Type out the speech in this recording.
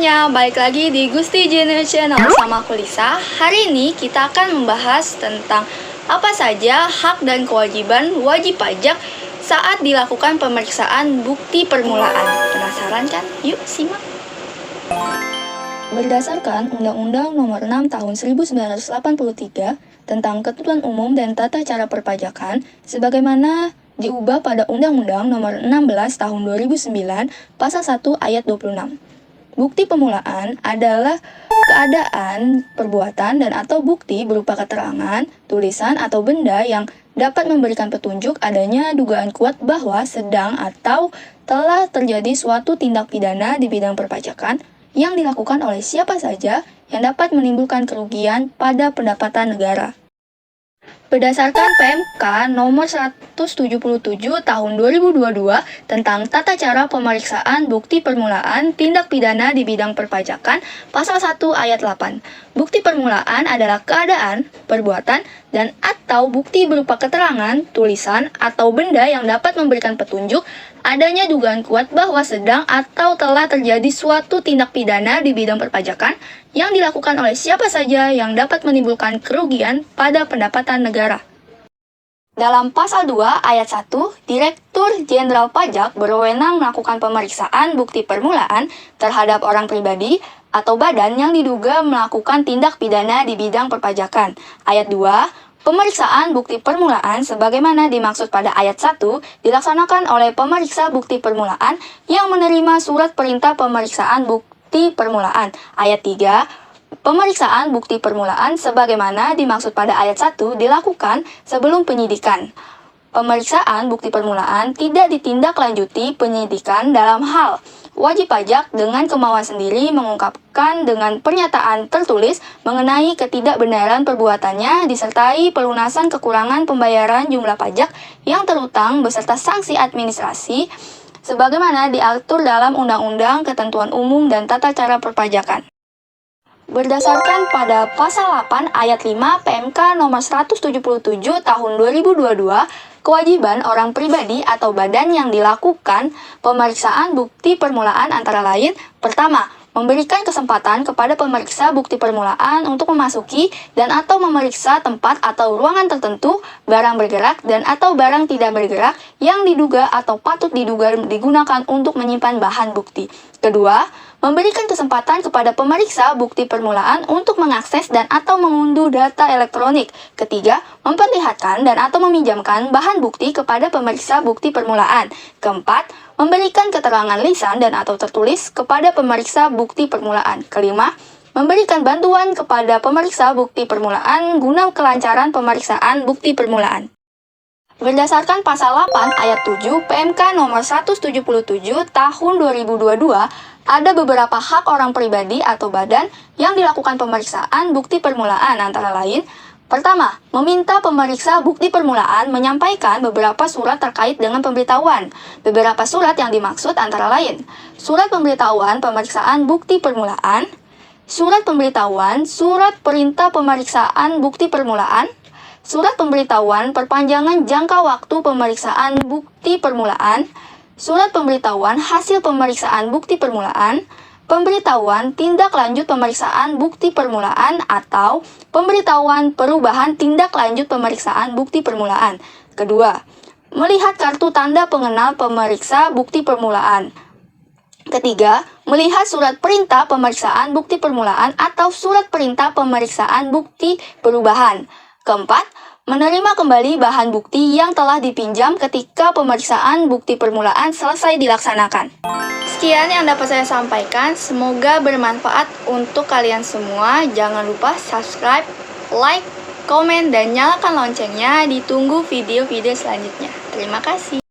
semuanya, balik lagi di Gusti Junior Channel sama aku Lisa. Hari ini kita akan membahas tentang apa saja hak dan kewajiban wajib pajak saat dilakukan pemeriksaan bukti permulaan. Penasaran kan? Yuk simak. Berdasarkan Undang-Undang Nomor 6 Tahun 1983 tentang Ketentuan Umum dan Tata Cara Perpajakan, sebagaimana diubah pada Undang-Undang Nomor 16 Tahun 2009 Pasal 1 Ayat 26. Bukti permulaan adalah keadaan, perbuatan, dan atau bukti berupa keterangan, tulisan, atau benda yang dapat memberikan petunjuk adanya dugaan kuat bahwa sedang atau telah terjadi suatu tindak pidana di bidang perpajakan yang dilakukan oleh siapa saja yang dapat menimbulkan kerugian pada pendapatan negara. Berdasarkan PMK nomor 177 tahun 2022 tentang tata cara pemeriksaan bukti permulaan tindak pidana di bidang perpajakan, pasal 1 ayat 8. Bukti permulaan adalah keadaan, perbuatan, dan atau bukti berupa keterangan, tulisan, atau benda yang dapat memberikan petunjuk adanya dugaan kuat bahwa sedang atau telah terjadi suatu tindak pidana di bidang perpajakan yang dilakukan oleh siapa saja yang dapat menimbulkan kerugian pada pendapatan negara. Dalam pasal 2 ayat 1, Direktur Jenderal Pajak berwenang melakukan pemeriksaan bukti permulaan terhadap orang pribadi atau badan yang diduga melakukan tindak pidana di bidang perpajakan. Ayat 2, pemeriksaan bukti permulaan sebagaimana dimaksud pada ayat 1 dilaksanakan oleh pemeriksa bukti permulaan yang menerima surat perintah pemeriksaan bukti permulaan. Ayat 3, pemeriksaan bukti permulaan sebagaimana dimaksud pada ayat 1 dilakukan sebelum penyidikan. Pemeriksaan bukti permulaan tidak ditindaklanjuti penyidikan dalam hal wajib pajak dengan kemauan sendiri mengungkapkan dengan pernyataan tertulis mengenai ketidakbenaran perbuatannya disertai pelunasan kekurangan pembayaran jumlah pajak yang terutang beserta sanksi administrasi sebagaimana diatur dalam Undang-Undang Ketentuan Umum dan Tata Cara Perpajakan. Berdasarkan pada pasal 8 ayat 5 PMK nomor 177 tahun 2022, kewajiban orang pribadi atau badan yang dilakukan pemeriksaan bukti permulaan antara lain, pertama, memberikan kesempatan kepada pemeriksa bukti permulaan untuk memasuki dan atau memeriksa tempat atau ruangan tertentu, barang bergerak dan atau barang tidak bergerak yang diduga atau patut diduga digunakan untuk menyimpan bahan bukti. Kedua, memberikan kesempatan kepada pemeriksa bukti permulaan untuk mengakses dan atau mengunduh data elektronik. Ketiga, memperlihatkan dan atau meminjamkan bahan bukti kepada pemeriksa bukti permulaan. Keempat, memberikan keterangan lisan dan atau tertulis kepada pemeriksa bukti permulaan. Kelima, memberikan bantuan kepada pemeriksa bukti permulaan guna kelancaran pemeriksaan bukti permulaan. Berdasarkan pasal 8 ayat 7 PMK nomor 177 tahun 2022, ada beberapa hak orang pribadi atau badan yang dilakukan pemeriksaan bukti permulaan antara lain, pertama, meminta pemeriksa bukti permulaan menyampaikan beberapa surat terkait dengan pemberitahuan. Beberapa surat yang dimaksud antara lain, surat pemberitahuan pemeriksaan bukti permulaan, surat pemberitahuan, surat perintah pemeriksaan bukti permulaan, surat pemberitahuan perpanjangan jangka waktu pemeriksaan bukti permulaan, surat pemberitahuan hasil pemeriksaan bukti permulaan, pemberitahuan tindak lanjut pemeriksaan bukti permulaan atau pemberitahuan perubahan tindak lanjut pemeriksaan bukti permulaan. Kedua, melihat kartu tanda pengenal pemeriksa bukti permulaan. Ketiga, melihat surat perintah pemeriksaan bukti permulaan atau surat perintah pemeriksaan bukti perubahan. Keempat, menerima kembali bahan bukti yang telah dipinjam ketika pemeriksaan bukti permulaan selesai dilaksanakan. Sekian yang dapat saya sampaikan, semoga bermanfaat untuk kalian semua. Jangan lupa subscribe, like, komen, dan nyalakan loncengnya. Ditunggu video-video selanjutnya. Terima kasih.